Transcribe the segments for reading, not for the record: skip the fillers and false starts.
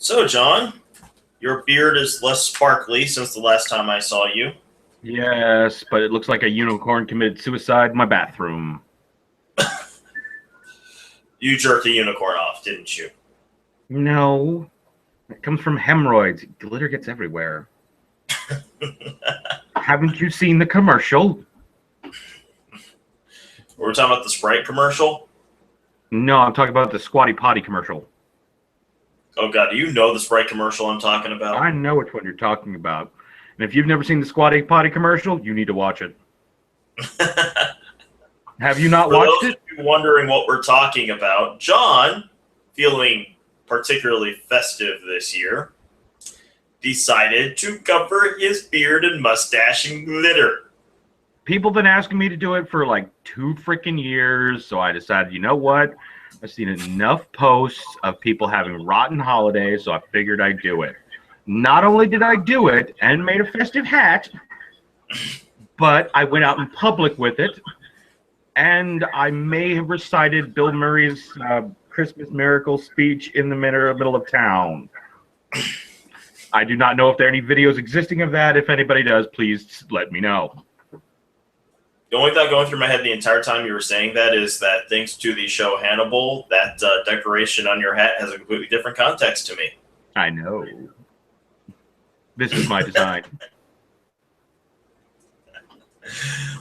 So, John, your beard is less sparkly since the last time I saw you. Yes, but it looks like a unicorn committed suicide in my bathroom. You jerked a unicorn off, didn't you? No, it comes from hemorrhoids. Glitter gets everywhere. Haven't you seen the commercial? We're talking about the Sprite commercial? No, I'm talking about the Squatty Potty commercial. Oh, God, do you know the Sprite commercial I'm talking about? I know which one you're talking about. And if you've never seen the Squatty Potty commercial, you need to watch it. Have you not watched it? For those of you wondering what we're talking about, John, feeling particularly festive this year, decided to cover his beard and mustache in glitter. People have been asking me to do it for like 2 freaking years, so I decided, you know what? I've seen enough posts of people having rotten holidays, so I figured I'd do it. Not only did I do it and made a festive hat, but I went out in public with it, and I may have recited Bill Murray's Christmas Miracle speech in the middle of town. I do not know if there are any videos existing of that. If anybody does, please let me know. The only thought going through my head the entire time you were saying that is that thanks to the show Hannibal, that decoration on your hat has a completely different context to me. I know. This is my design.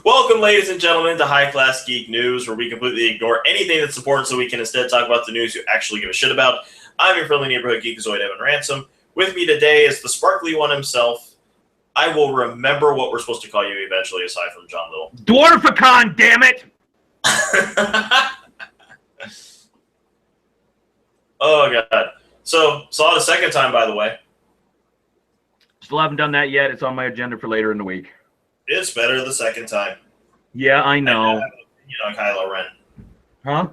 Welcome, ladies and gentlemen, to High Class Geek News, where we completely ignore anything that's important so we can instead talk about the news you actually give a shit about. I'm your friendly neighborhood geekazoid, Evan Ransom. With me today is the sparkly one himself. I will remember what we're supposed to call you eventually, aside from John Little. Dwarficon, damn it! Oh, God. So, saw it a second time, by the way. Still haven't done that yet. It's on my agenda for later in the week. It's better the second time. Yeah, I know. I have an opinion on Kylo Ren. Huh?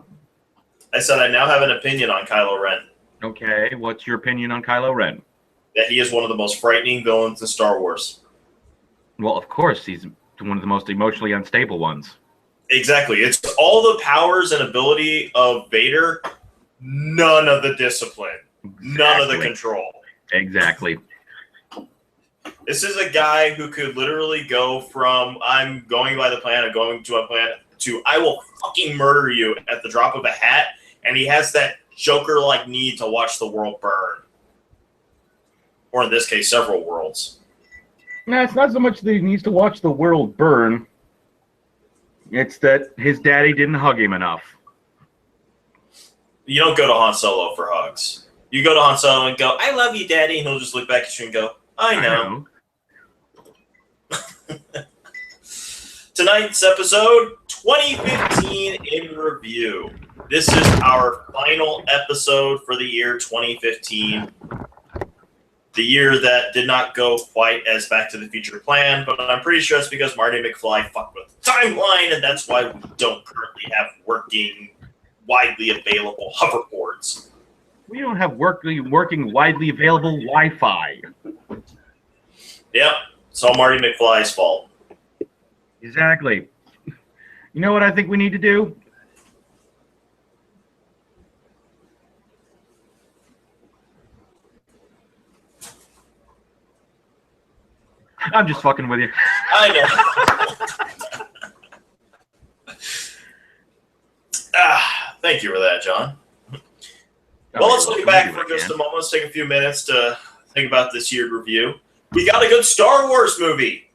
I said I now have an opinion on Kylo Ren. Okay, what's your opinion on Kylo Ren? That he is one of the most frightening villains in Star Wars. Well, of course, he's one of the most emotionally unstable ones. Exactly. It's all the powers and ability of Vader, none of the discipline, none of the control. Exactly. This is a guy who could literally go from I'm going by the plan, I'm going to a plan, to I will fucking murder you at the drop of a hat, and he has that Joker-like need to watch the world burn. Or in this case, several worlds. No, it's not so much that he needs to watch the world burn. It's that his daddy didn't hug him enough. You don't go to Han Solo for hugs. You go to Han Solo and go, I love you, Daddy, and he'll just look back at you and go, I know. Tonight's episode, 2015 in review. This is our final episode for the year 2015. The year that did not go quite as Back to the Future planned, but I'm pretty sure it's because Marty McFly fucked with the timeline, and that's why we don't currently have working, widely available hoverboards. We don't have working widely available Wi-Fi. Yep, it's all Marty McFly's fault. Exactly. You know what I think we need to do? I'm just fucking with you. I know. Thank you for that, John. Well, let's look back for just a moment. Let's take a few minutes to think about this year's review. We got a good Star Wars movie.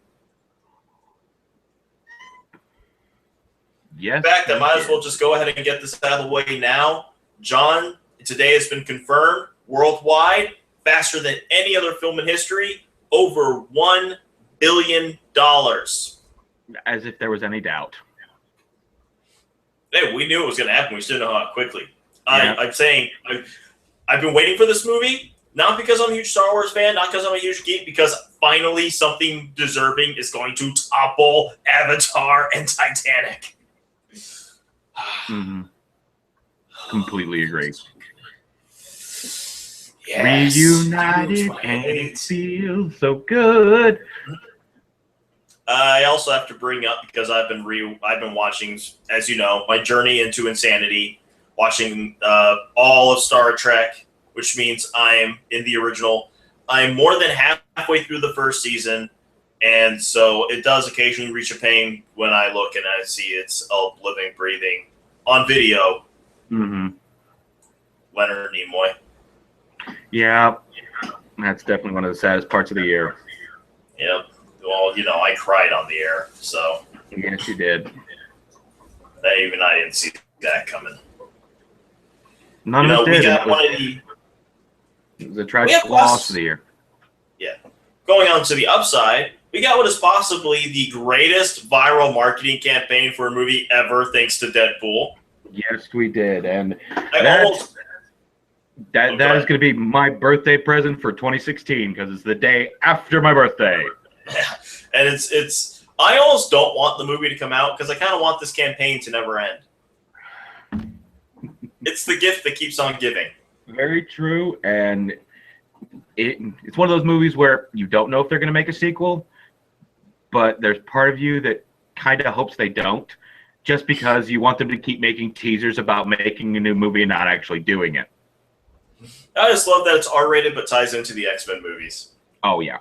Yes. In fact, I might as well just go ahead and get this out of the way now. John, today has been confirmed worldwide, faster than any other film in history, over $1 billion. As if there was any doubt. Hey, we knew it was going to happen. We just didn't know how quickly. Yeah. I'm saying I've been waiting for this movie, not because I'm a huge Star Wars fan, not because I'm a huge geek, because finally something deserving is going to topple Avatar and Titanic. Mm-hmm. Completely agree. Yes, reunited and it feels so good. I also have to bring up, because I've been watching, as you know, my journey into insanity, watching all of Star Trek which means I'm in the original. I'm more than halfway through the first season, and so it does occasionally reach a pain when I look and I see it's a living, breathing on video. Mm-hmm. Leonard Nimoy. Yeah, that's definitely one of the saddest parts of the year. Yep. Well, I cried on the air, so. Yes, you did. Even I didn't see that coming. None of us did. We got one of the. It was a tragic loss of the year. Yeah. Going on to the upside, we got what is possibly the greatest viral marketing campaign for a movie ever, thanks to Deadpool. Yes, we did, and that is going to be my birthday present for 2016 because it's the day after my birthday. Yeah, and it's. I almost don't want the movie to come out because I kind of want this campaign to never end. It's the gift that keeps on giving. Very true, and it's one of those movies where you don't know if they're going to make a sequel, but there's part of you that kind of hopes they don't, just because you want them to keep making teasers about making a new movie and not actually doing it. I just love that it's R-rated but ties into the X-Men movies. Oh, yeah.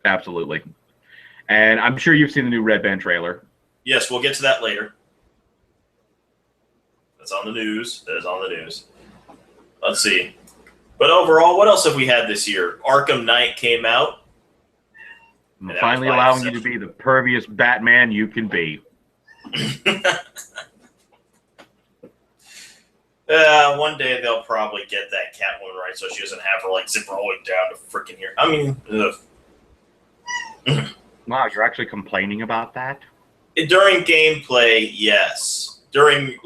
Absolutely. And I'm sure you've seen the new Red Band trailer. Yes, we'll get to that later. That's on the news. That is on the news. Let's see. But overall, what else have we had this year? Arkham Knight came out. Finally allowing you to be the pervious Batman you can be. One day they'll probably get that Catwoman right so she doesn't have her zip rolling down to freaking here. I mean, Wow, you're actually complaining about that? During gameplay, yes. During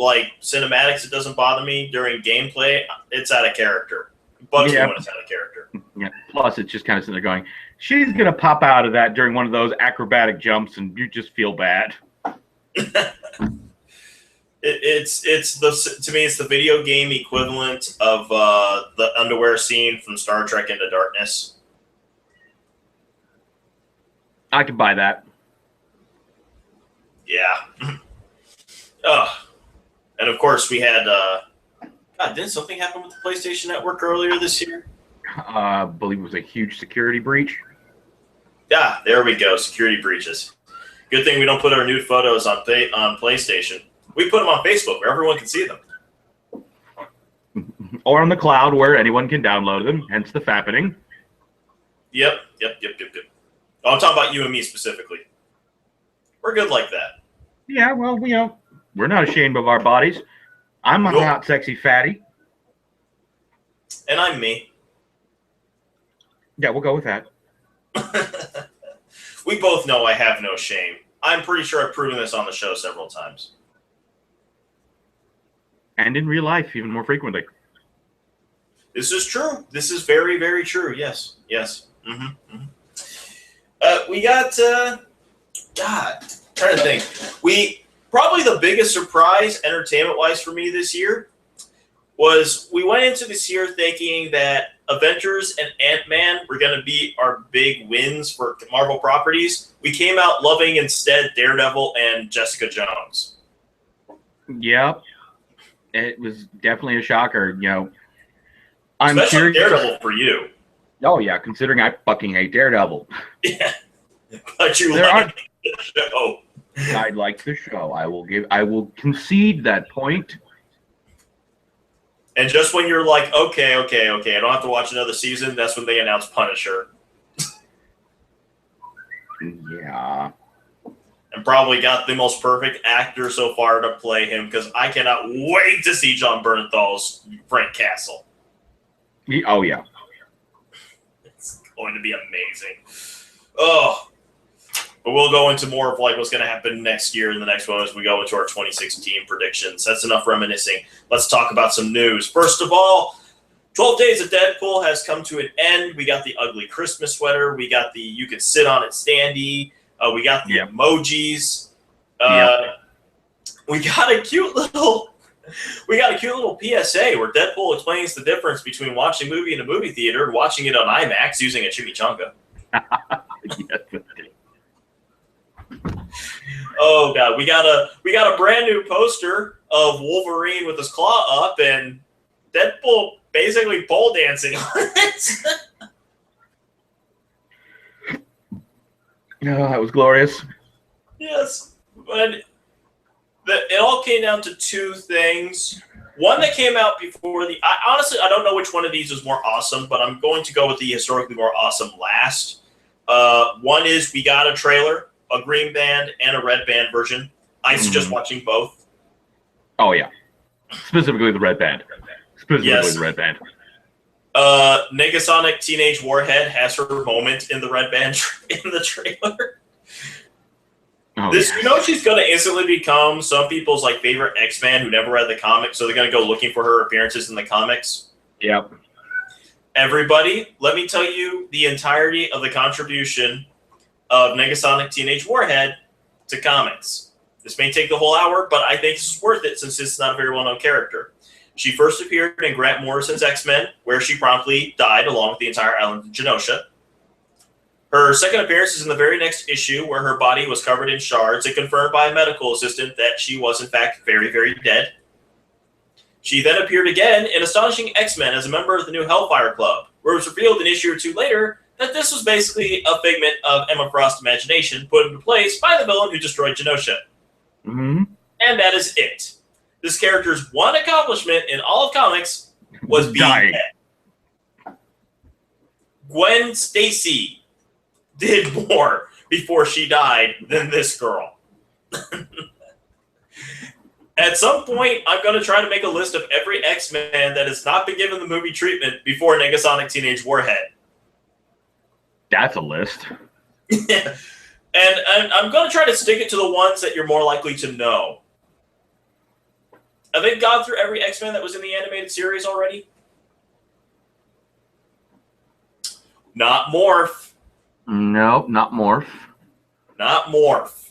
cinematics, it doesn't bother me. During gameplay, it's out of character. Bugs me when it's out of character. Yeah. Plus, it's just kind of sitting there going, she's gonna pop out of that during one of those acrobatic jumps, and you just feel bad. To me, it's the video game equivalent of the underwear scene from Star Trek Into Darkness. I can buy that. Yeah. And of course we had. God, didn't something happen with the PlayStation Network earlier this year? I believe it was a huge security breach. Yeah, there we go. Security breaches. Good thing we don't put our nude photos on PlayStation. We put them on Facebook where everyone can see them. Or on the cloud where anyone can download them, hence the fappening. Yep. Oh, I'm talking about you and me specifically. We're good like that. Yeah, well, we're not ashamed of our bodies. I'm a hot, sexy fatty. And I'm me. Yeah, we'll go with that. We both know I have no shame. I'm pretty sure I've proven this on the show several times. And in real life, even more frequently. This is true. This is very, very true. Yes. Mm-hmm. We got, trying to think. Probably the biggest surprise, entertainment-wise for me this year, was we went into this year thinking that Avengers and Ant-Man were going to be our big wins for Marvel properties. We came out loving instead Daredevil and Jessica Jones. Yep. It was definitely a shocker, I'm Especially Daredevil for you. Oh, yeah, considering I fucking hate Daredevil. Yeah. But you like the show. I like the show. I will concede that point. And just when you're like, okay, I don't have to watch another season, that's when they announce Punisher. Yeah. And probably got the most perfect actor so far to play him, because I cannot wait to see John Bernthal's Frank Castle. Oh, yeah. It's going to be amazing. Oh. But we'll go into more of what's going to happen next year in the next one as we go into our 2016 predictions. That's enough reminiscing. Let's talk about some news. First of all, 12 Days of Deadpool has come to an end. We got the ugly Christmas sweater. We got the you can sit on it standee. We got the emojis. We got a cute little PSA where Deadpool explains the difference between watching a movie in a movie theater and watching it on IMAX using a chimichanga. Yes. Oh god, we got a brand new poster of Wolverine with his claw up, and Deadpool basically pole dancing on it. Oh, that was glorious. Yes, but it all came down to two things. One that came out before honestly, I don't know which one of these is more awesome, but I'm going to go with the historically more awesome last. One is we got a trailer, a green band, and a red band version. I suggest watching both. Oh, yeah. Specifically the red band. Yes. The red band. Negasonic Teenage Warhead has her moment in the red band in the trailer. Oh, You know she's going to instantly become some people's like favorite X-Man who never read the comics, so they're going to go looking for her appearances in the comics. Yep. Everybody, let me tell you the entirety of the contribution of Negasonic Teenage Warhead to comics. This may take the whole hour, but I think it's worth it since it's not a very well-known character. She first appeared in Grant Morrison's X-Men, where she promptly died along with the entire island of Genosha. Her second appearance is in the very next issue, where her body was covered in shards and confirmed by a medical assistant that she was, in fact, very, very dead. She then appeared again in Astonishing X-Men as a member of the new Hellfire Club, where it was revealed an issue or two later that this was basically a figment of Emma Frost's imagination put into place by the villain who destroyed Genosha. Mm-hmm. And that is it. This character's one accomplishment in all of comics was being dying. dead. Gwen Stacy did more before she died than this girl. At some point, I'm going to try to make a list of every X-Man that has not been given the movie treatment before Negasonic Teenage Warhead. That's a list. And I'm going to try to stick it to the ones that you're more likely to know. Have they gone through every X-Men that was in the animated series already? Not Morph. Nope, not Morph. Not Morph.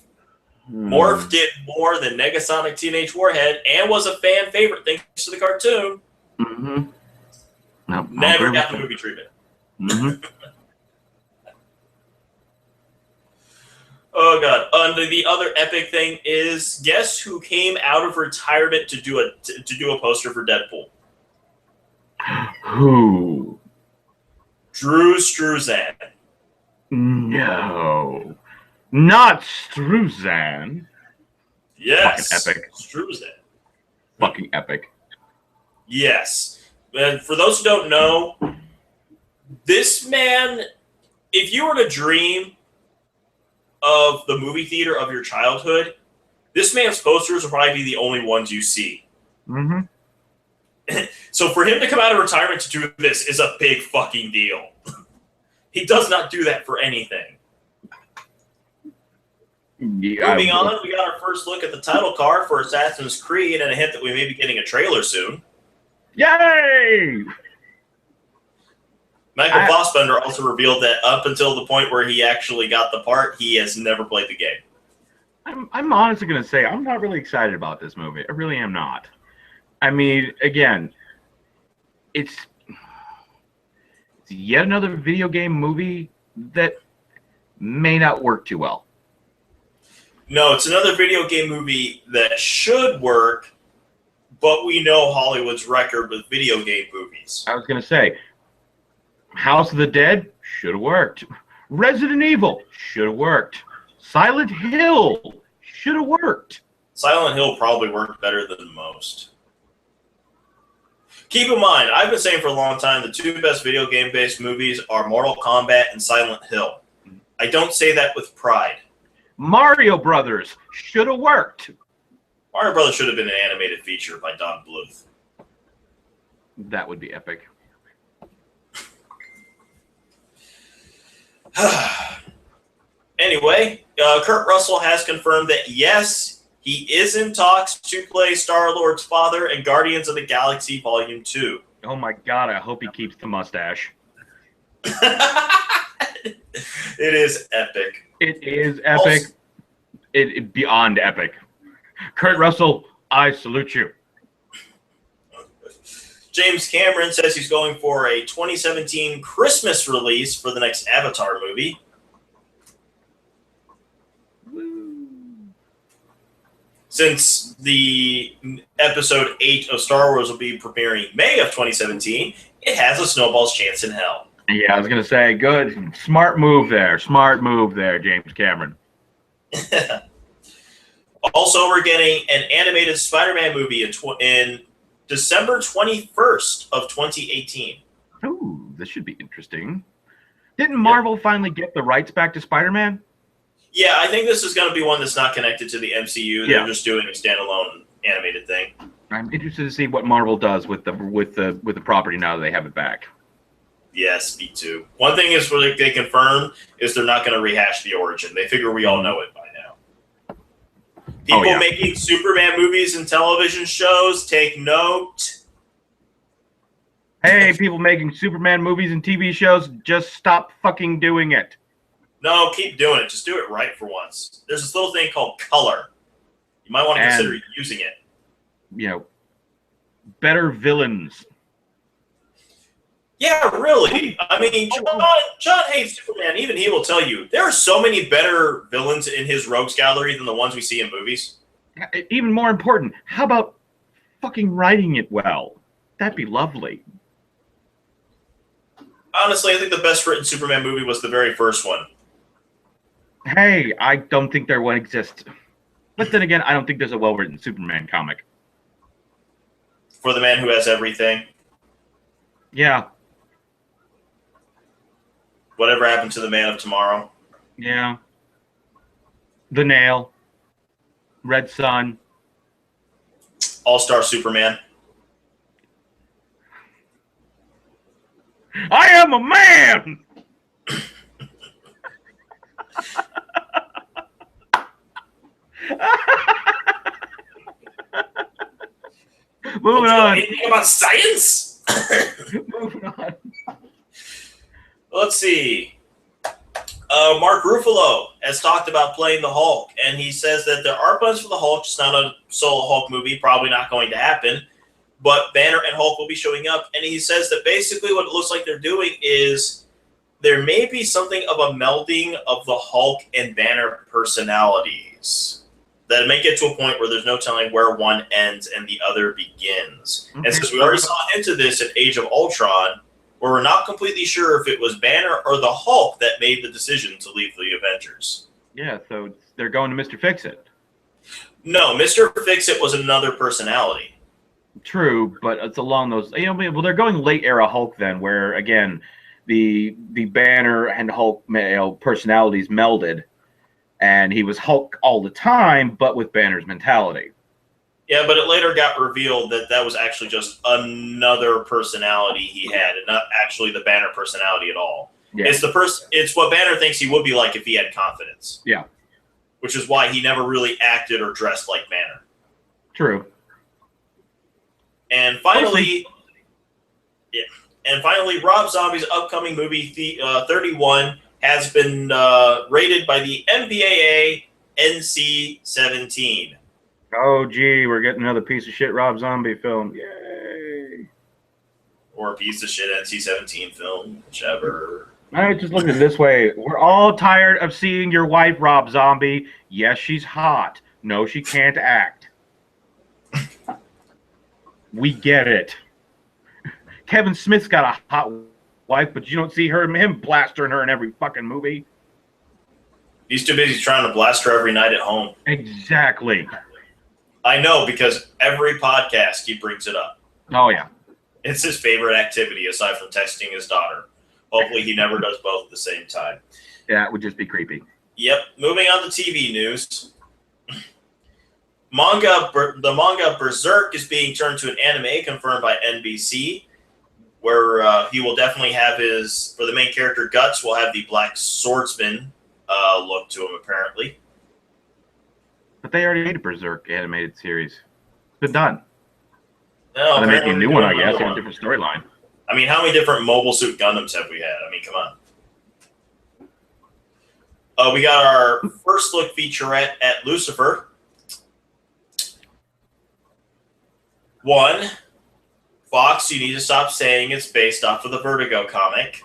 Morph did more than Negasonic Teenage Warhead and was a fan favorite thanks to the cartoon. Mm-hmm. Nope, Never got the movie treatment. Mm-hmm. Oh, God. The other epic thing is, guess who came out of retirement to do a poster for Deadpool? Who? Drew Struzan. No. Not Struzan. Yes. Fucking epic. Struzan. Fucking epic. Yes. And for those who don't know, this man, if you were to dream of the movie theater of your childhood, this man's posters will probably be the only ones you see. Mm-hmm. So for him to come out of retirement to do this is a big fucking deal. He does not do that for anything. Yeah, Moving on, we got our first look at the title card for Assassin's Creed and a hint that we may be getting a trailer soon. Yay! Michael Fassbender also revealed that up until the point where he actually got the part, he has never played the game. I'm honestly going to say I'm not really excited about this movie. I really am not. I mean, again, it's yet another video game movie that may not work too well. No, it's another video game movie that should work, but we know Hollywood's record with video game movies. I was going to say, House of the Dead should have worked. Resident Evil should have worked. Silent Hill should have worked. Silent Hill probably worked better than most. Keep in mind, I've been saying for a long time the two best video game-based movies are Mortal Kombat and Silent Hill. I don't say that with pride. Mario Brothers should have worked. Mario Brothers should have been an animated feature by Don Bluth. That would be epic. Anyway, Kurt Russell has confirmed that, yes, he is in talks to play Star-Lord's father in Guardians of the Galaxy Volume 2. Oh my god, I hope he keeps the mustache. It is epic. It is epic. Also, it beyond epic. Kurt Russell, I salute you. James Cameron says he's going for a 2017 Christmas release for the next Avatar movie. since the episode 8 of Star Wars will be premiering May of 2017, it has a snowball's chance in hell. Yeah, I was going to say, good. Smart move there. Smart move there, James Cameron. Also, we're getting an animated Spider-Man movie in December 21st of 2018. Ooh, this should be interesting. Didn't Marvel finally get the rights back to Spider-Man? Yeah, I think this is going to be one that's not connected to the MCU. They're just doing a standalone animated thing. I'm interested to see what Marvel does with the property now that they have it back. Yes, me too. One thing is what they confirmed is they're not going to rehash the origin. They figure we all know it by now. People making Superman movies and television shows, take note. Hey, people making Superman movies and TV shows, just stop fucking doing it. No, keep doing it. Just do it right for once. There's this little thing called color. You might want to consider using it. You know, better villains. Yeah, really. I mean, John hates Superman. Even he will tell you there are so many better villains in his rogues gallery than the ones we see in movies. Even more important, how about fucking writing it well? That'd be lovely. Honestly, I think the best written Superman movie was the very first one. Hey, I don't think there one exists. But then again, I don't think there's a well-written Superman comic. For the man who has everything. Yeah. Whatever happened to the Man of Tomorrow? Yeah. The Nail. Red Sun. All-Star Superman. I am a man! Moving on. Anything about science? Moving on. Let's see. Mark Ruffalo has talked about playing the Hulk, and he says that there are plans for the Hulk. It's not a solo Hulk movie, probably not going to happen. But Banner and Hulk will be showing up, and he says that basically what it looks like they're doing is there may be something of a melding of the Hulk and Banner personalities. That it may get to a point where there's no telling where one ends and the other begins. Okay. And since we already saw a hint of this in Age of Ultron, where we're not completely sure if it was Banner or the Hulk that made the decision to leave the Avengers. Yeah, so they're going to Mr. Fix-It. No, Mr. Fix-It was another personality. True, but it's along those. Well, they're going late era Hulk then, where again, the Banner and Hulk personalities melded, and he was Hulk all the time, but with Banner's mentality. Yeah, but it later got revealed that that was actually just another personality he had, and not actually the Banner personality at all. Yeah. It's what Banner thinks he would be like if he had confidence. Yeah, which is why he never really acted or dressed like Banner. True. And finally, Rob Zombie's upcoming movie 31 has been rated by the MPAA NC-17. Oh, gee, we're getting another piece of shit Rob Zombie film. Yay. Or a piece of shit NC-17 film, whichever. I just look at it this way. We're all tired of seeing your wife, Rob Zombie. Yes, she's hot. No, she can't act. We get it. Kevin Smith's got a hot wife, but you don't see him blastering her in every fucking movie. He's too busy trying to blast her every night at home. Exactly. I know, because every podcast he brings it up. Oh, yeah. It's his favorite activity aside from texting his daughter. Hopefully he never does both at the same time. Yeah, it would just be creepy. Yep. Moving on to TV news. The manga Berserk is being turned to an anime, confirmed by NBC, where he will definitely have for the main character, Guts, will have the Black Swordsman look to him, apparently. But they already made a Berserk animated series. It's been done. No, they're making a new one, I guess, in a different storyline. I mean, how many different Mobile Suit Gundams have we had? I mean, come on. We got our first look featurette at Lucifer. One, Fox, you need to stop saying it's based off of the Vertigo comic.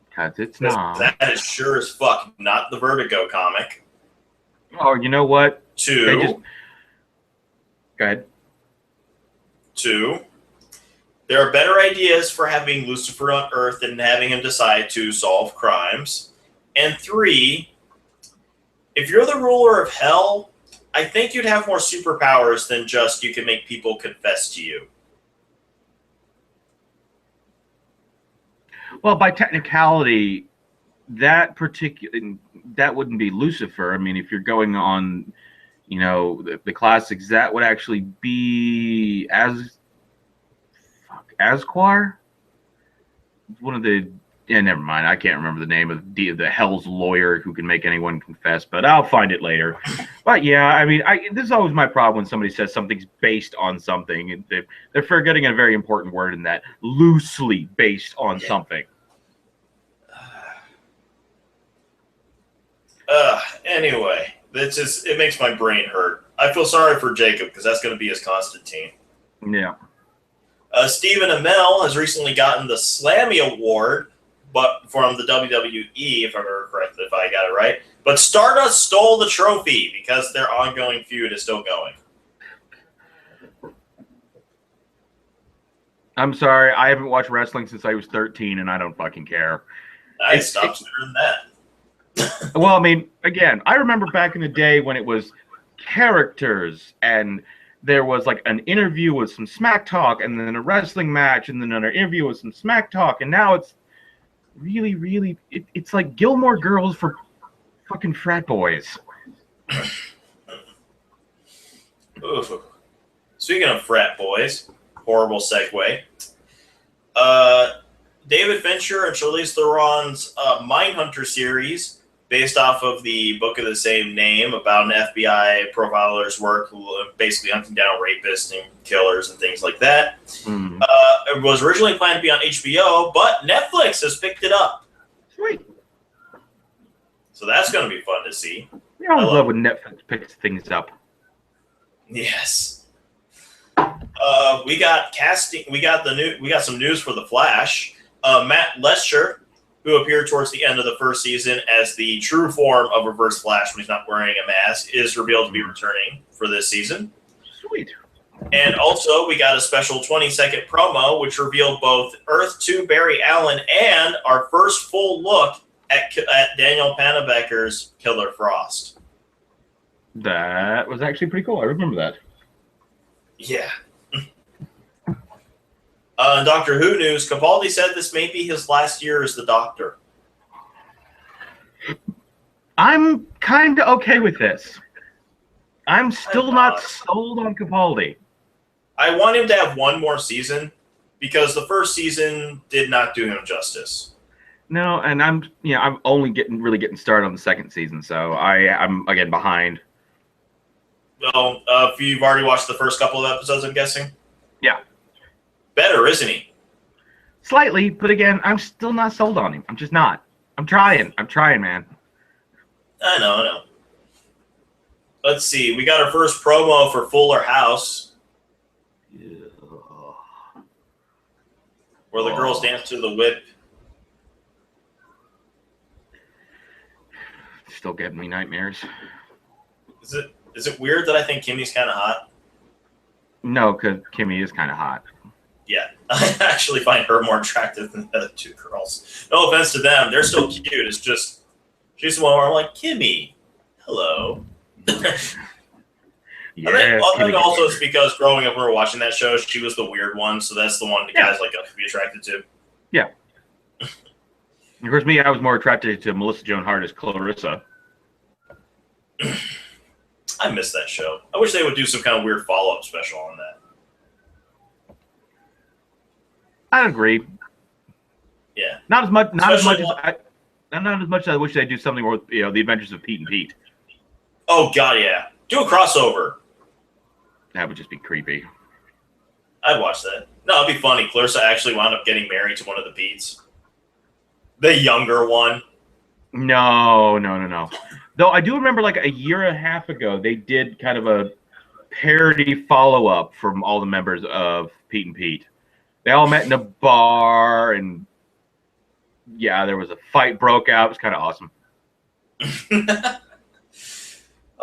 Because it's not. That is sure as fuck not the Vertigo comic. Oh, you know what? Two, Go ahead. 2, there are better ideas for having Lucifer on Earth than having him decide to solve crimes. And 3, if you're the ruler of hell, I think you'd have more superpowers than just you can make people confess to you. Well, by technicality, that wouldn't be Lucifer. I mean, if you're going on, the classics, that would actually be Asquar. One of the never mind. I can't remember the name of the hell's lawyer who can make anyone confess, but I'll find it later. But yeah, I mean, this is always my problem when somebody says something's based on something, and they're forgetting a very important word in that: loosely based on something. Anyway, it makes my brain hurt. I feel sorry for Jacob because that's going to be his Constantine. Yeah. Stephen Amell has recently gotten the Slammy Award, but from the WWE, if I remember correctly, if I got it right. But Stardust stole the trophy because their ongoing feud is still going. I'm sorry, I haven't watched wrestling since I was 13, and I don't fucking care. I stopped sooner than that. Well, I mean, again, I remember back in the day when it was characters, and there was like an interview with some smack talk, and then a wrestling match, and then another interview with some smack talk, and now it's really, it's like Gilmore Girls for fucking frat boys. Oof. Speaking of frat boys, horrible segue. David Fincher and Charlize Theron's Mindhunter series, based off of the book of the same name about an FBI profiler's work, basically hunting down rapists and killers and things like that. It was originally planned to be on HBO, but Netflix has picked it up. Sweet. So that's going to be fun to see. I always love when Netflix picks things up. Yes. We got casting. We got some news for The Flash. Matt Letscher, who appeared towards the end of the first season as the true form of Reverse Flash when he's not wearing a mask, is revealed to be returning for this season. Sweet. And also, we got a special 20-second promo, which revealed both Earth 2 Barry Allen and our first full look at Daniel Panabaker's Killer Frost. That was actually pretty cool. I remember that. Yeah. Doctor Who news, Capaldi said this may be his last year as the Doctor. I'm kind of okay with this. I'm still not sold on Capaldi. I want him to have one more season because the first season did not do him justice. No, and I'm only getting started on the second season, so I'm again behind. Well, if you've already watched the first couple of episodes, I'm guessing. Yeah. Better, isn't he? Slightly, but again, I'm still not sold on him. I'm just not. I'm trying, man. I know. Let's see. We got our first promo for Fuller House. Yeah. Where the girls dance to the whip. Still giving me nightmares. Is it weird that I think Kimmy's kind of hot? No, because Kimmy is kind of hot. Yeah, I actually find her more attractive than the other two girls. No offense to them. They're still cute. It's just, she's the one where I'm like, Kimmy, hello. Yeah, I think also it's because growing up when we were watching that show, she was the weird one, so that's the one the guys like us to be attracted to. Yeah. Of course, me, I was more attracted to Melissa Joan Hart as Clarissa. I miss that show. I wish they would do some kind of weird follow-up special on that. I agree. Yeah. Not as much as I wish they'd do something with the Adventures of Pete and Pete. Oh god, yeah. Do a crossover. That would just be creepy. I'd watch that. No, it'd be funny. Clarissa actually wound up getting married to one of the Petes. The younger one. No. Though I do remember like a year and a half ago, they did kind of a parody follow-up from all the members of Pete and Pete. They all met in a bar, and yeah, there was a fight broke out. It was kind of awesome.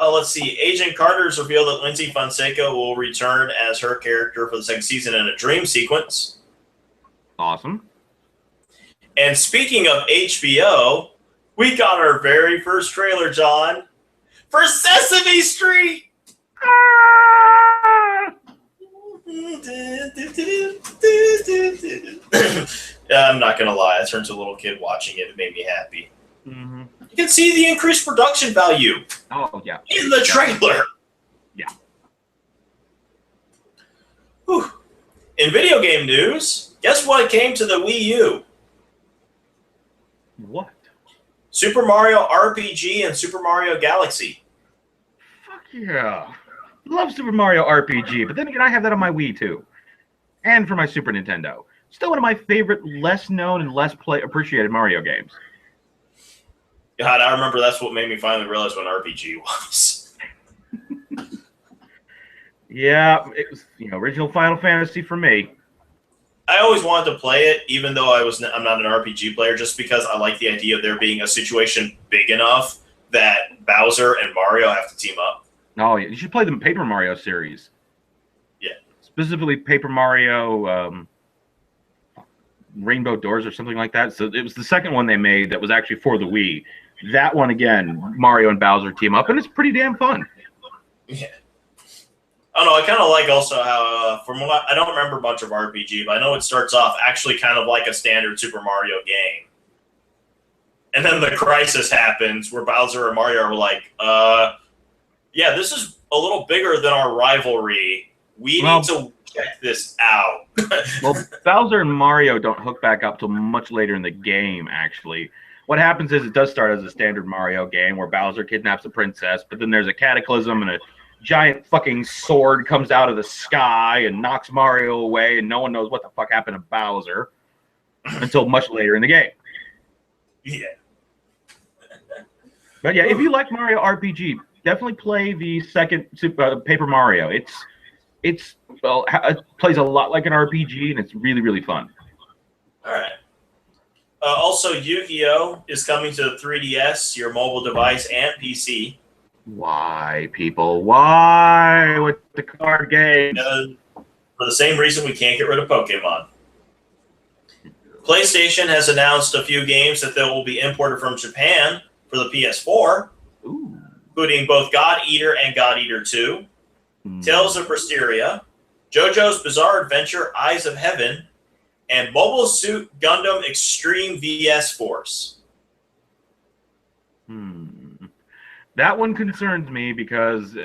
Let's see. Agent Carter's revealed that Lindsay Fonseca will return as her character for the second season in a dream sequence. Awesome. And speaking of HBO, we got our very first trailer, John, for Sesame Street. I'm not gonna lie. I turned to a little kid watching it. It made me happy. Mm-hmm. You can see the increased production value. Oh yeah. In the trailer. Yeah. Whew. In video game news, guess what came to the Wii U? What? Super Mario RPG and Super Mario Galaxy. Fuck yeah. Love Super Mario RPG, but then again, I have that on my Wii too. And for my Super Nintendo. Still one of my favorite, less known and less appreciated Mario games. God, I remember that's what made me finally realize what an RPG was. Yeah, it was, original Final Fantasy for me. I always wanted to play it, even though I'm not an RPG player, just because I like the idea of there being a situation big enough that Bowser and Mario have to team up. Oh, yeah. You should play the Paper Mario series. Yeah. Specifically Paper Mario Rainbow Doors or something like that. So it was the second one they made that was actually for the Wii. That one, again, Mario and Bowser team up, and it's pretty damn fun. Yeah. I don't know. I kind of like also how, from what I don't remember much of RPG, but I know it starts off actually kind of like a standard Super Mario game. And then the crisis happens where Bowser and Mario are like, yeah, this is a little bigger than our rivalry. We need to check this out. Well, Bowser and Mario don't hook back up till much later in the game, actually. What happens is it does start as a standard Mario game where Bowser kidnaps a princess, but then there's a cataclysm and a giant fucking sword comes out of the sky and knocks Mario away, and no one knows what the fuck happened to Bowser until much later in the game. Yeah. But yeah, if you like Mario RPG, definitely play the second Paper Mario. It plays a lot like an RPG, and it's really, really fun. All right. Also, Yu-Gi-Oh! Is coming to the 3DS, your mobile device, and PC. Why, people? Why with the card game? For the same reason we can't get rid of Pokemon. PlayStation has announced a few games that they will be imported from Japan for the PS4, including both God Eater and God Eater 2, Tales of Berseria, JoJo's Bizarre Adventure Eyes of Heaven, and Mobile Suit Gundam Extreme VS Force. That one concerns me because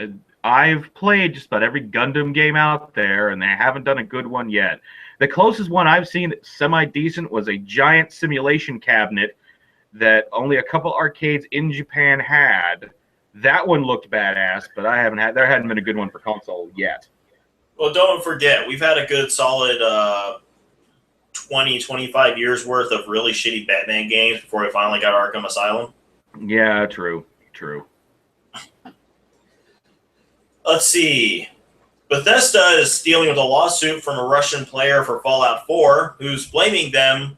I've played just about every Gundam game out there, and they haven't done a good one yet. The closest one I've seen that's semi-decent was a giant simulation cabinet that only a couple arcades in Japan had. That one looked badass, but there hadn't been a good one for console yet. Well, don't forget, we've had a good solid 20, 25 years worth of really shitty Batman games before we finally got Arkham Asylum. Yeah, true. Let's see. Bethesda is dealing with a lawsuit from a Russian player for Fallout 4, who's blaming them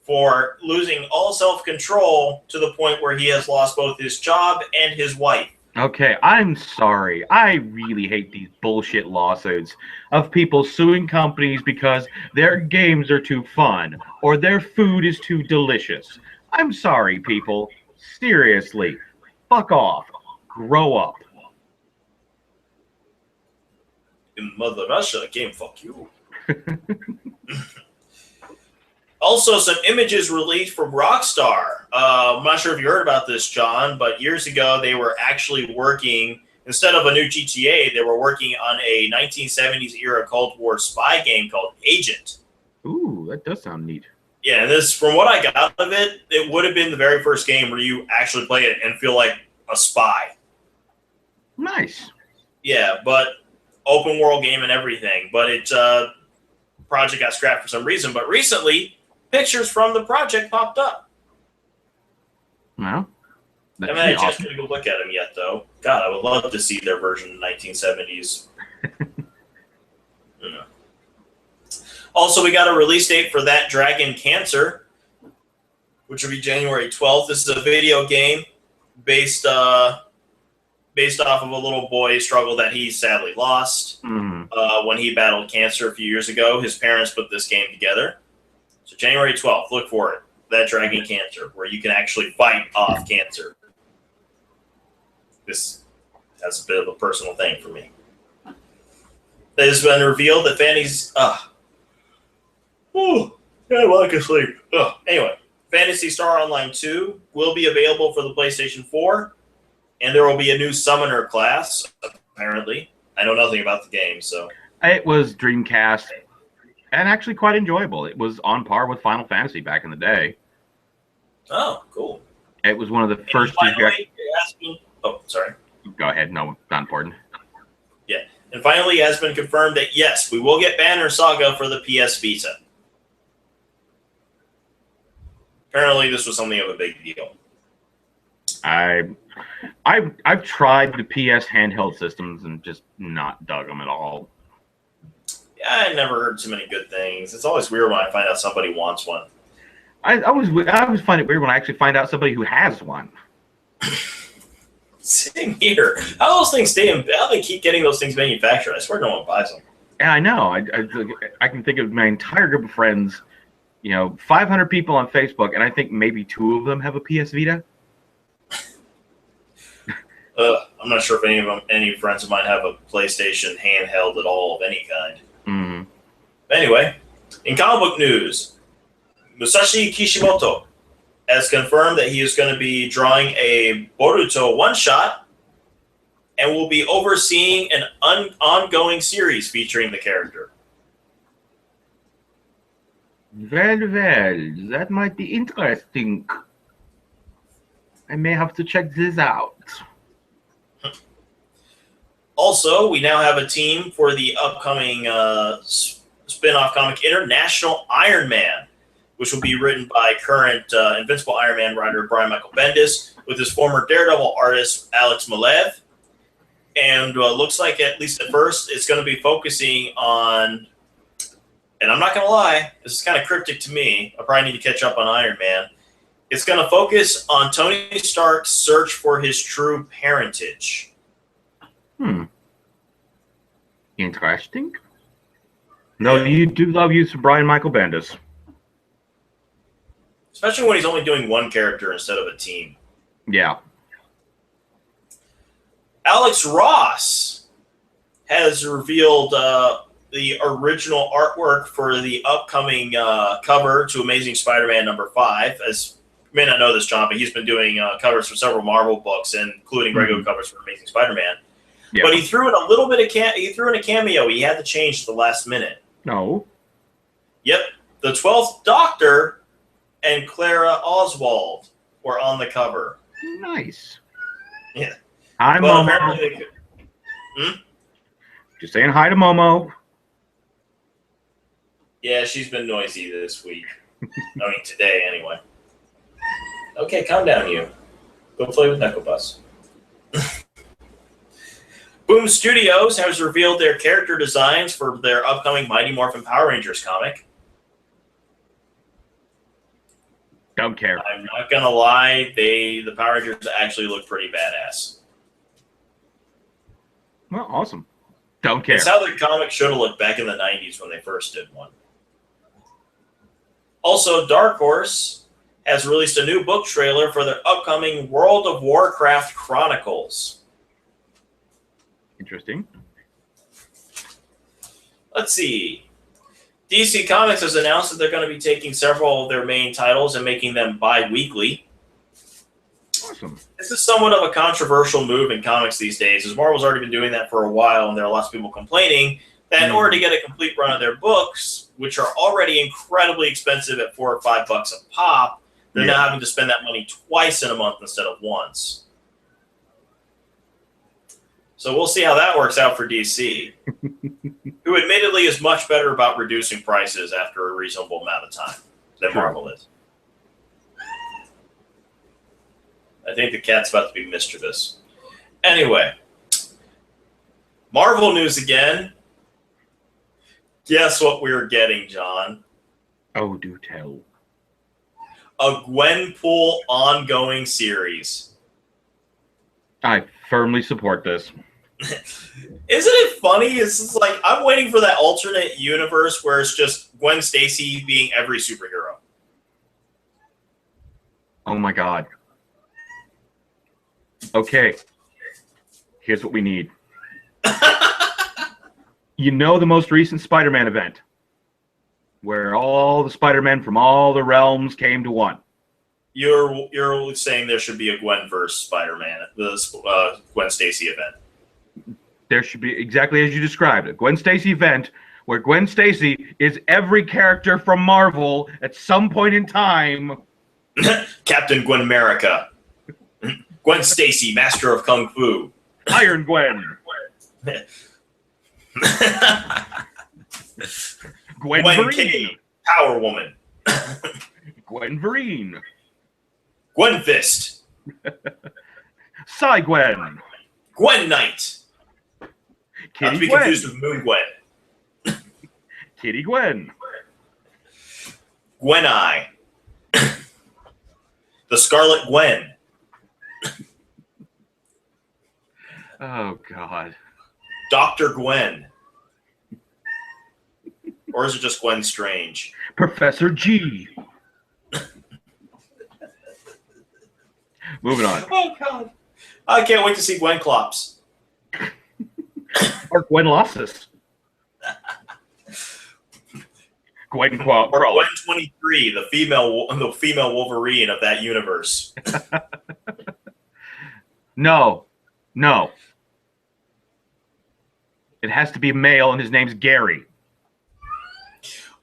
for losing all self-control to the point where he has lost both his job and his wife. Okay, I'm sorry. I really hate these bullshit lawsuits of people suing companies because their games are too fun or their food is too delicious. I'm sorry, people. Seriously. Fuck off. Grow up. In Mother Russia, game fuck you. Also, some images released from Rockstar. I'm not sure if you heard about this, John, but years ago they were actually working, instead of a new GTA, they were working on a 1970s era Cold War spy game called Agent. Ooh, that does sound neat. Yeah, and this, from what I got out of it, it would have been the very first game where you actually play it and feel like a spy. Nice. Yeah, but open world game and everything. But it project got scrapped for some reason. But recently, pictures from the project popped up. Well, I haven't had a chance to go look at them yet, though. God, I would love to see their version of 1970s. Yeah. Also, we got a release date for That Dragon Cancer, which will be January 12th. This is a video game based based off of a little boy struggle that he sadly lost when he battled cancer a few years ago. His parents put this game together. So January 12th, look for it. That Dragon Cancer, where you can actually fight off cancer. This has a bit of a personal thing for me. It has been revealed that I can sleep. Anyway, Phantasy Star Online 2 will be available for the PlayStation 4, and there will be a new Summoner class, apparently. I know nothing about the game, so. It was Dreamcast, and actually quite enjoyable. It was on par with Final Fantasy back in the day. Oh, cool. It was one of the first. Sorry. Go ahead. No, not important. Yeah. And finally, it has been confirmed that, yes, we will get Banner Saga for the PS Vita. Apparently, this was something of a big deal. I've tried the PS handheld systems and just not dug them at all. Yeah, I never heard too many good things. It's always weird when I find out somebody wants one. I always find it weird when I actually find out somebody who has one. Same here. How those things stay in? How they keep getting those things manufactured? I swear no one buys them. Yeah, I know. I can think of my entire group of friends. 500 people on Facebook, and I think maybe 2 of them have a PS Vita. I'm not sure if any friends of mine have a PlayStation handheld at all of any kind. Mm-hmm. Anyway, in comic book news, Musashi Kishimoto has confirmed that he is going to be drawing a Boruto one-shot and will be overseeing an ongoing series featuring the character. Well, that might be interesting. I may have to check this out. Also, we now have a team for the upcoming spin-off comic International Iron Man, which will be written by current Invincible Iron Man writer Brian Michael Bendis with his former Daredevil artist Alex Maleev. And looks like, at least at first, it's going to be focusing on, and I'm not going to lie, this is kind of cryptic to me. I probably need to catch up on Iron Man. It's going to focus on Tony Stark's search for his true parentage. Interesting. No, you do love you some Brian Michael Bendis. Especially when he's only doing one character instead of a team. Yeah. Alex Ross has revealed the original artwork for the upcoming cover to Amazing Spider-Man #5. As you may not know this, John, but he's been doing covers for several Marvel books, including regular covers for Amazing Spider-Man. Yeah. But he threw in a little bit of a cameo. He had to change at the last minute. No. Yep. The 12th Doctor and Clara Oswald were on the cover. Nice. Yeah. Hi, Momo. Just saying hi to Momo. Yeah, she's been noisy this week. I mean, today, anyway. Okay, calm down, you. Go play with Necklebus. Boom Studios has revealed their character designs for their upcoming Mighty Morphin Power Rangers comic. Don't care. I'm not gonna lie, the Power Rangers actually look pretty badass. Well, awesome. Don't care. It's how the comic should have looked back in the 90s when they first did one. Also, Dark Horse has released a new book trailer for their upcoming World of Warcraft Chronicles. Interesting. Let's see. DC Comics has announced that they're going to be taking several of their main titles and making them bi-weekly. Awesome. This is somewhat of a controversial move in comics these days, as Marvel's already been doing that for a while, and there are lots of people complaining that in order to get a complete run of their books, which are already incredibly expensive at $4 or $5 a pop, they're now having to spend that money twice in a month instead of once. So we'll see how that works out for DC, who admittedly is much better about reducing prices after a reasonable amount of time than Marvel is. I think the cat's about to be mischievous. Anyway, Marvel news again. Guess what we're getting, John? Oh, do tell. A Gwenpool ongoing series. I firmly support this. Isn't it funny? It's just like I'm waiting for that alternate universe where it's just Gwen Stacy being every superhero. Oh my god. Okay. Here's what we need. You know the most recent Spider-Man event? Where all the Spider-Men from all the realms came to one. You're saying there should be a Gwenverse Spider-Man, the Gwen Stacy event. There should be, exactly as you described, a Gwen Stacy event where Gwen Stacy is every character from Marvel at some point in time. Captain Gwen America. Gwen Stacy, Master of Kung Fu. Iron Gwen. Gwen K, Power Woman. Gwen Vereen. Gwen Fist. Cy Gwen. Gwen Knight. Kitty Not to be Gwen. confused with Moon Gwen. Kitty Gwen. Gwen Eye. The Scarlet Gwen. Oh, God. Dr. Gwen. Or is it just Gwen Strange? Professor G. Moving on. Oh, God. I can't wait to see Gwen Clops. Or Gwen Losses. Gwen Or Gwen 23, the female Wolverine of that universe. No. It has to be male, and his name's Gary.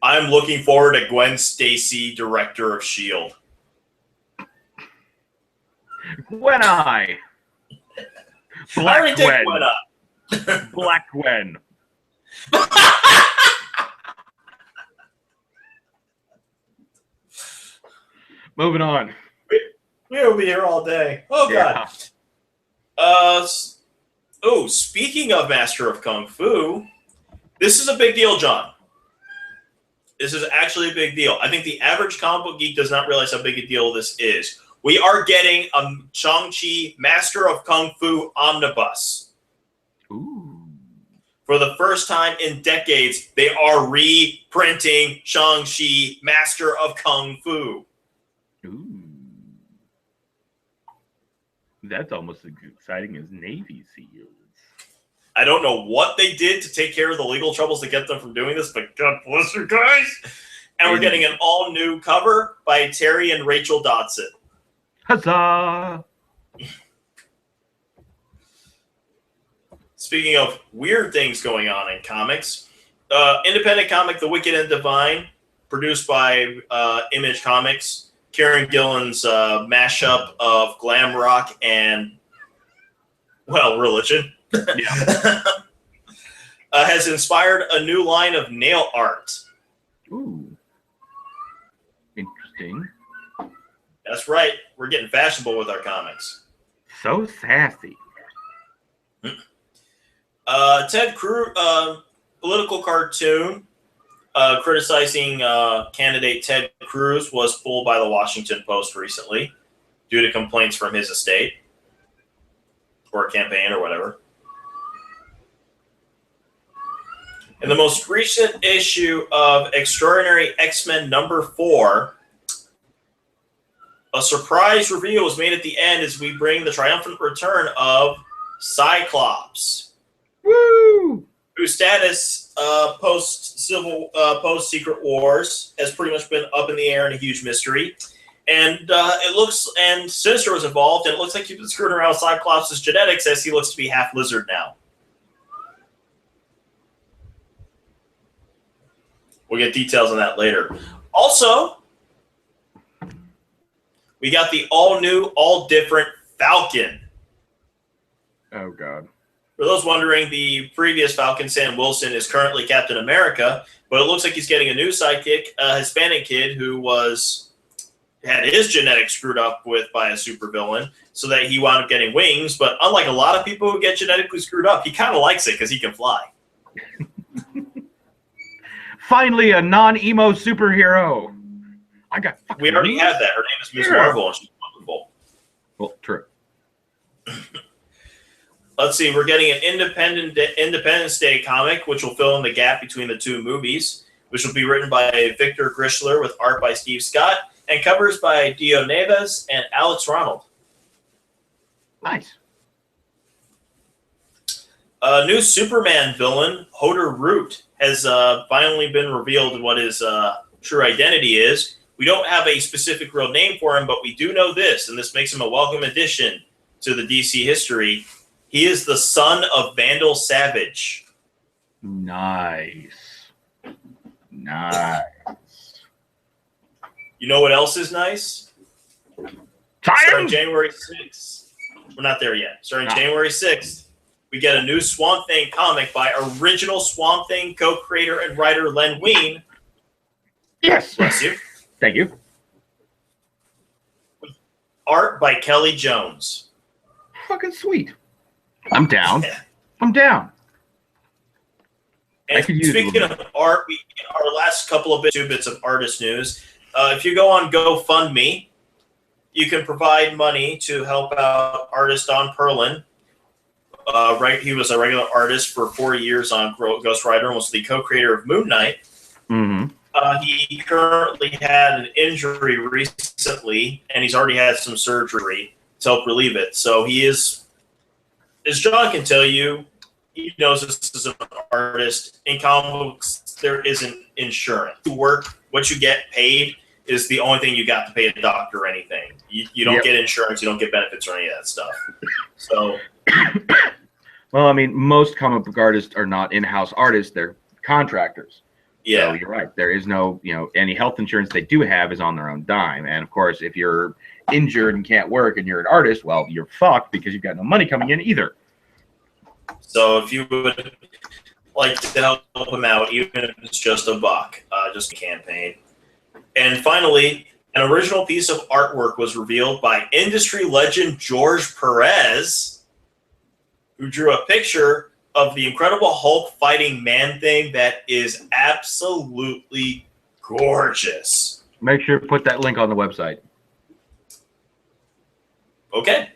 I'm looking forward to Gwen Stacy, director of S.H.I.E.L.D. Gwen Eye. Black Gwen. Black Gwen. Moving on. We'll be here all day. Oh, God. Yeah. Speaking of Master of Kung Fu, this is a big deal, John. This is actually a big deal. I think the average comic book geek does not realize how big a deal this is. We are getting a Shang-Chi Master of Kung Fu omnibus. Ooh. For the first time in decades, they are reprinting Shang-Chi Master of Kung Fu. Ooh. That's almost as exciting as Navy SEALs. I don't know what they did to take care of the legal troubles to get them from doing this, but God bless you guys. And we're getting an all-new cover by Terry and Rachel Dodson. Huzzah! Speaking of weird things going on in comics, independent comic The Wicked and Divine, produced by Image Comics, Kieran Gillen's mashup of glam rock and, well, religion. Yeah. Has inspired a new line of nail art. Ooh. Interesting. That's right. We're getting fashionable with our comics. So sassy. Ted Cruz, political cartoon criticizing candidate Ted Cruz was pulled by the Washington Post recently due to complaints from his estate or a campaign or whatever. In the most recent issue of Extraordinary X-Men #4, a surprise reveal was made at the end as we bring the triumphant return of Cyclops. Woo! Whose status post Secret Wars has pretty much been up in the air and a huge mystery. And and Sinister was involved, and it looks like he's been screwing around with Cyclops' genetics as he looks to be half lizard now. We'll get details on that later. Also, we got the all-new, all-different Falcon. Oh, God. For those wondering, the previous Falcon, Sam Wilson, is currently Captain America, but it looks like he's getting a new sidekick, a Hispanic kid who had his genetics screwed up with by a supervillain, so that he wound up getting wings. But unlike a lot of people who get genetically screwed up, he kind of likes it because he can fly. Finally, a non-emo superhero. I got. We already have that. Her name is Ms. Marvel, and she's wonderful. Well, true. Let's see. We're getting an Independence Day comic, which will fill in the gap between the two movies, which will be written by Victor Grischler with art by Steve Scott and covers by Dio Neves and Alex Ronald. Nice. A new Superman villain, Hoder Root, has finally been revealed what his true identity is. We don't have a specific real name for him, but we do know this, and this makes him a welcome addition to the DC history. He is the son of Vandal Savage. Nice. Nice. You know what else is nice? Starting January 6th. We're not there yet. Starting January 6th. We get a new Swamp Thing comic by original Swamp Thing co-creator and writer Len Wein. Yes. Bless you. Thank you. Art by Kelly Jones. Fucking sweet. I'm down. Yeah. I'm down. And speaking of art, our last couple of two bits of artist news. If you go on GoFundMe, you can provide money to help out artist Don Perlin. He was a regular artist for 4 years on Ghost Rider and was the co-creator of Moon Knight. Mm-hmm. He currently had an injury recently, and he's already had some surgery to help relieve it. So he is, as John can tell you, he knows this is an artist. In comic books, there isn't insurance. You work, what you get paid is the only thing you got to pay a doctor or anything. You don't get insurance, you don't get benefits or any of that stuff. So, well, I mean, most comic book artists are not in-house artists; they're contractors. Yeah, so you're right. There is no, any health insurance they do have is on their own dime. And of course, if you're injured and can't work and you're an artist, well, you're fucked because you've got no money coming in either. So if you would like to help him out, even if it's just $1, just a campaign. And finally, an original piece of artwork was revealed by industry legend George Perez, who drew a picture of the Incredible Hulk fighting Man-Thing that is absolutely gorgeous. Make sure to put that link on the website. Okay.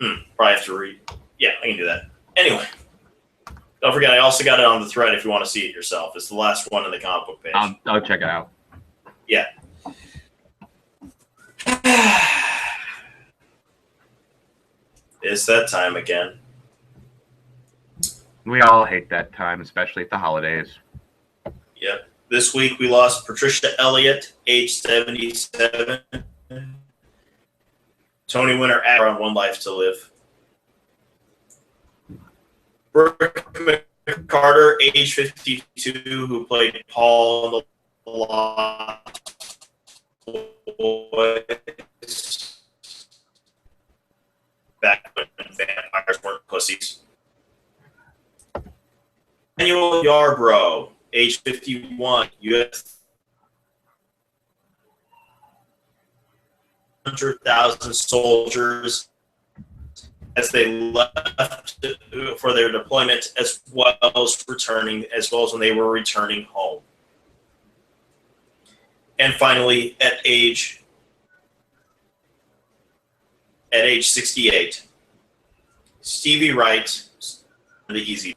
Probably have to read. Yeah, I can do that. Anyway, don't forget, I also got it on the thread if you want to see it yourself. It's the last one in the comic book page. I'll check it out. Yeah. It's that time again. We all hate that time, especially at the holidays. Yep. This week we lost Patricia Elliott, age 77. Tony winner on One Life to Live. Brooke McCarter, age 52, who played Paul in the Lost Boys. Back when vampires weren't pussies. Daniel Yarbrough, age 51, U.S. 100,000 soldiers as they left for their deployment, as well as when they were returning home. And finally, at age 68, Stevie Wright, the easy.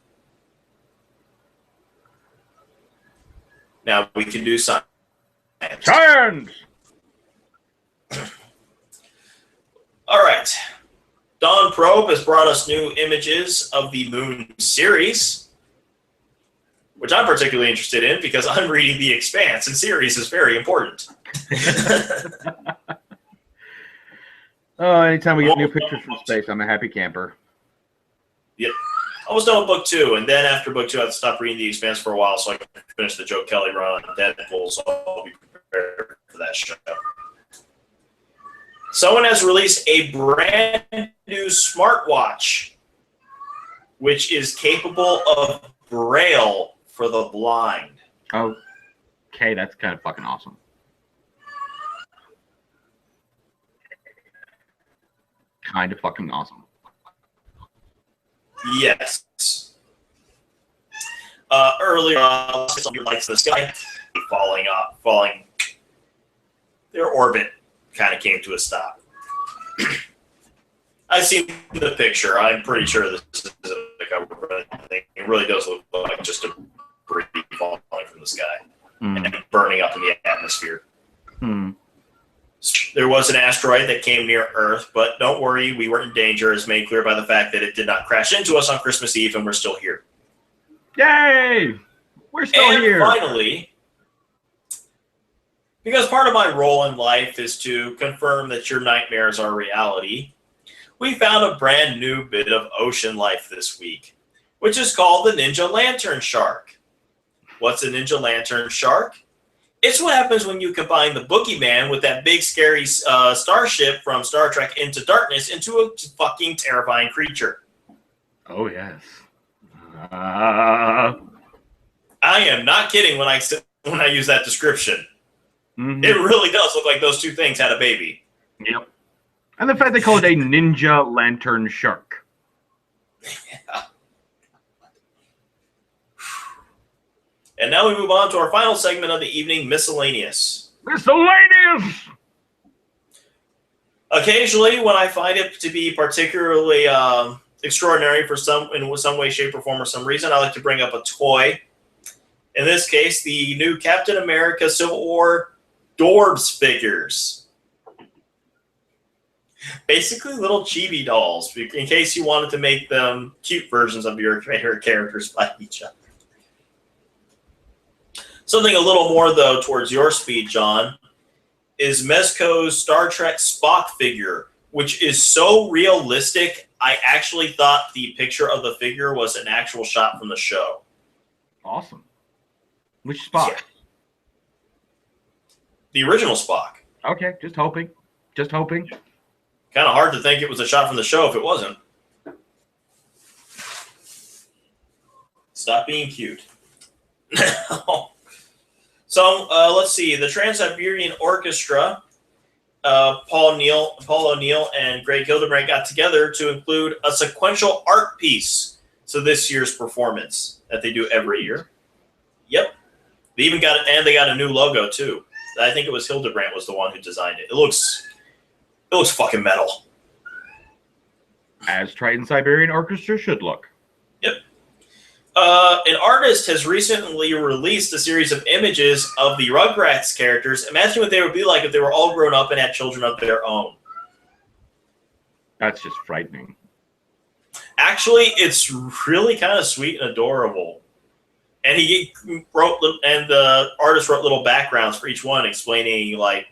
Now we can do science. Science! All right. Dawn Probe has brought us new images of the Moon series, which I'm particularly interested in because I'm reading The Expanse, and series is very important. Oh, anytime we get new pictures from space, I'm a happy camper. Yep. Almost done with book 2, and then after book 2, I have to stop reading The Expanse for a while so I can finish the Joe Kelly run on Deadpool, so I'll be prepared for that show. Someone has released a brand new smartwatch, which is capable of Braille for the blind. Okay, that's kind of fucking awesome. Kind of fucking awesome. Yes. Earlier, somebody likes the sky falling. Their orbit kind of came to a stop. I I've seen the picture. I'm pretty sure this is the cover, but I think it really does look like just a debris falling from the sky and burning up in the atmosphere. There was an asteroid that came near Earth, but don't worry, we weren't in danger, as made clear by the fact that it did not crash into us on Christmas Eve, and we're still here. Yay! We're still here. And finally, because part of my role in life is to confirm that your nightmares are reality, we found a brand new bit of ocean life this week, which is called the Ninja Lantern Shark. What's a Ninja Lantern Shark? It's what happens when you combine the boogeyman with that big scary starship from Star Trek Into Darkness into a fucking terrifying creature. Oh, yes. I am not kidding when I use that description. It really does look like those two things had a baby. Yep. And the fact they call it a Ninja Lantern Shark. Yeah. And now we move on to our final segment of the evening, Miscellaneous. Miscellaneous! Occasionally, when I find it to be particularly extraordinary in some way, shape, or form, or some reason, I like to bring up a toy. In this case, the new Captain America Civil War Dorbs figures. Basically little chibi dolls, in case you wanted to make them cute versions of your favorite characters by each other. Something a little more, though, towards your speed, John, is Mezco's Star Trek Spock figure, which is so realistic, I actually thought the picture of the figure was an actual shot from the show. Awesome. Which Spock? Yeah. The original Spock. Okay, just hoping. Just hoping. Kind of hard to think it was a shot from the show if it wasn't. Stop being cute. So let's see. The Trans-Siberian Orchestra, Paul O'Neill, and Greg Hildebrand got together to include a sequential art piece to this year's performance that they do every year. Yep. They got a new logo too. I think it was Hildebrand was the one who designed it. It looks fucking metal. As Trans-Siberian Orchestra should look. Yep. An artist has recently released a series of images of the Rugrats characters. Imagine what they would be like if they were all grown up and had children of their own. That's just frightening. Actually, it's really kind of sweet and adorable. And the artist wrote little backgrounds for each one, explaining like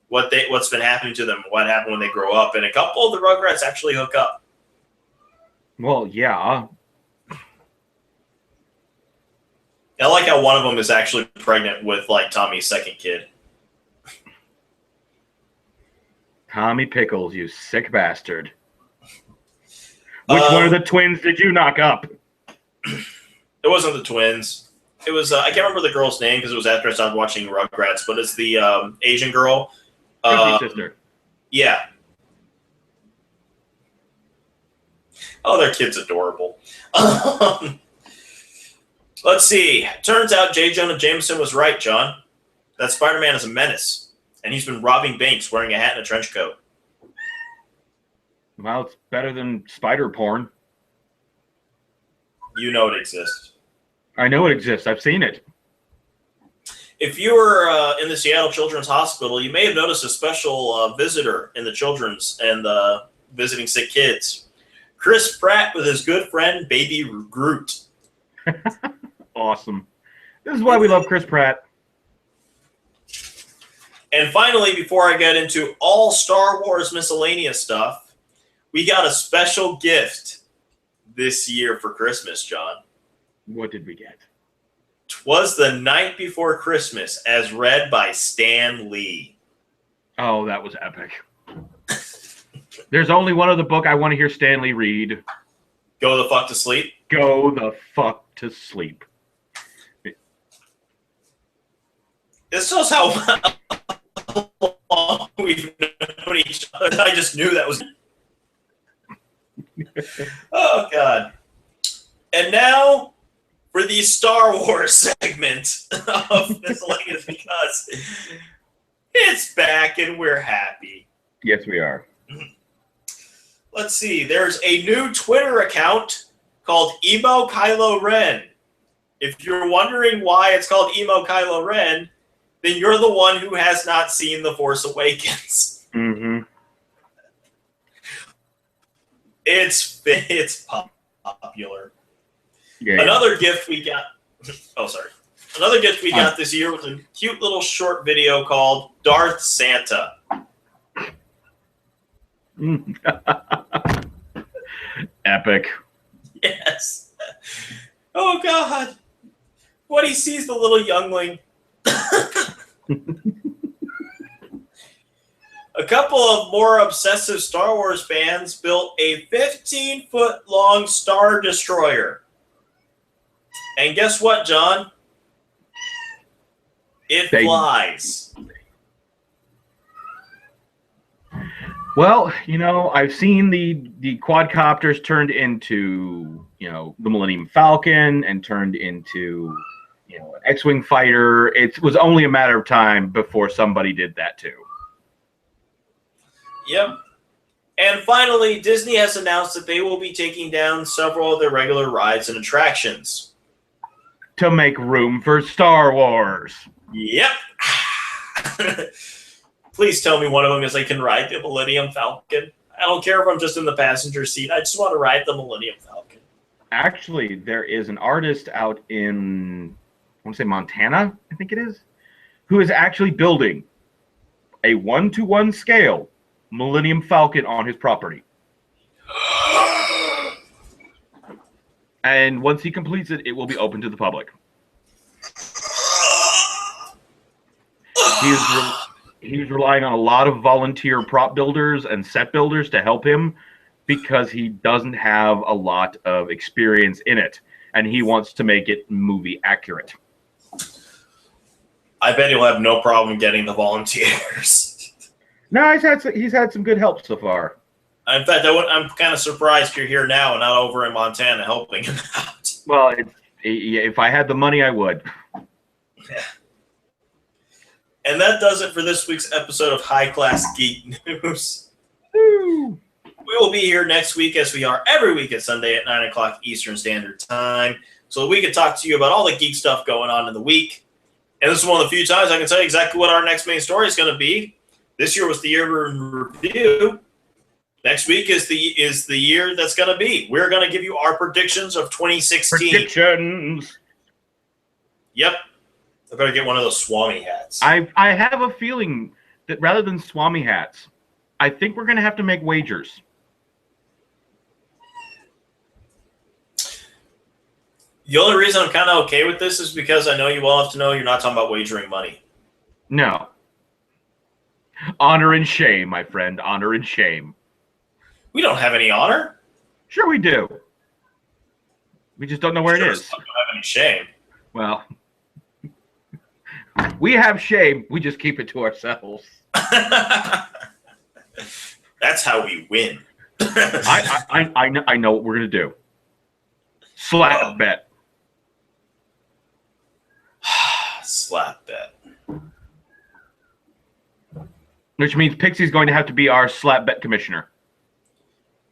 what's been happening to them, what happened when they grow up, and a couple of the Rugrats actually hook up. Well, yeah. I like how one of them is actually pregnant with like Tommy's second kid. Tommy Pickles, you sick bastard. Which one of the twins did you knock up? It wasn't the twins. It was I can't remember the girl's name because it was after I started watching Rugrats, but it's the Asian girl. Sister. Yeah. Oh, their kid's adorable. Let's see. Turns out J. Jonah Jameson was right, John. That Spider-Man is a menace, and he's been robbing banks wearing a hat and a trench coat. Well, it's better than spider porn. You know it exists. I know it exists. I've seen it. If you were in the Seattle Children's Hospital, you may have noticed a special visitor in the children's and the visiting sick kids. Chris Pratt with his good friend, Baby Groot. Awesome. This is why we love Chris Pratt. And finally, before I get into all Star Wars miscellaneous stuff, we got a special gift this year for Christmas, John. What did we get? 'Twas the Night Before Christmas, as read by Stan Lee. Oh, that was epic. There's only one other book I want to hear Stan Lee read. Go the fuck to sleep? Go the fuck to sleep. This shows how long we've known each other. I just knew that was... Oh, God. And now for the Star Wars segment of Miscellaneous, because it's back and we're happy. Yes, we are. let's see. There's a new Twitter account called Emo Kylo Ren. If you're wondering why it's called Emo Kylo Ren, then you're the one who has not seen The Force Awakens. Mm-hmm. It's popular. Yeah. Another gift we got. Oh, sorry. Another gift we got this year was a cute little short video called Darth Santa. Epic. Yes. Oh, God. When he sees the little youngling. A couple of more obsessive Star Wars fans built a 15-foot-long Star Destroyer. And guess what, John? It flies. Well, I've seen the quadcopters turned into, the Millennium Falcon and turned into, an X-Wing fighter. It was only a matter of time before somebody did that too. Yep. And finally, Disney has announced that they will be taking down several of their regular rides and attractions. To make room for Star Wars. Yep. Please tell me one of them is I can ride the Millennium Falcon. I don't care if I'm just in the passenger seat. I just want to ride the Millennium Falcon. Actually, there is an artist out in, I want to say Montana, I think it is, who is actually building a 1-to-1 scale Millennium Falcon on his property. And once he completes it, it will be open to the public. He's relying on a lot of volunteer prop builders and set builders to help him because he doesn't have a lot of experience in it, and he wants to make it movie accurate. I bet he'll have no problem getting the volunteers. No, he's had some good help so far. In fact, I'm kind of surprised you're here now and not over in Montana helping him out. Well, if I had the money, I would. Yeah. And that does it for this week's episode of High Class Geek News. Woo. We will be here next week, as we are every week at Sunday at 9 o'clock Eastern Standard Time, so that we can talk to you about all the geek stuff going on in the week. And this is one of the few times I can tell you exactly what our next main story is going to be. This year was the year in review. Next week is the year that's going to be. We're going to give you our predictions of 2016. Predictions. Yep. I better get one of those Swami hats. I have a feeling that rather than Swami hats, I think we're going to have to make wagers. The only reason I'm kind of okay with this is because I know you all have to know you're not talking about wagering money. No. Honor and shame, my friend. Honor and shame. We don't have any honor. Sure we do. We just don't know where it is. We don't have any shame. Well, we have shame. We just keep it to ourselves. That's how we win. I know what we're going to do. Slap bet. Slap bet. Which means Pixie's going to have to be our slap bet commissioner.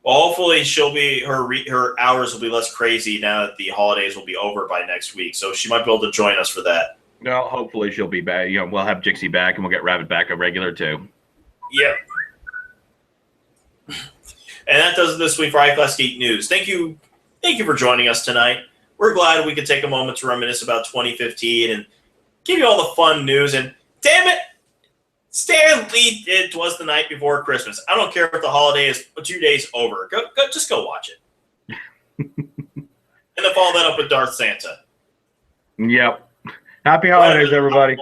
Well, hopefully she'll be her hours will be less crazy now that the holidays will be over by next week, so she might be able to join us for that. No, hopefully she'll be back. We'll have Jixie back, and we'll get Rabbit back a regular too. Yep. And that does it this week for High Class Geek News. Thank you for joining us tonight. We're glad we could take a moment to reminisce about 2015 and give you all the fun news. And damn it, Stan Lee it was the night before Christmas. I don't care if the holiday is 2 days over. Just go watch it. And then follow that up with Darth Santa. Yep. Happy holidays, everybody.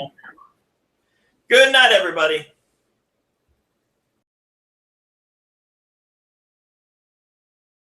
Good night, everybody.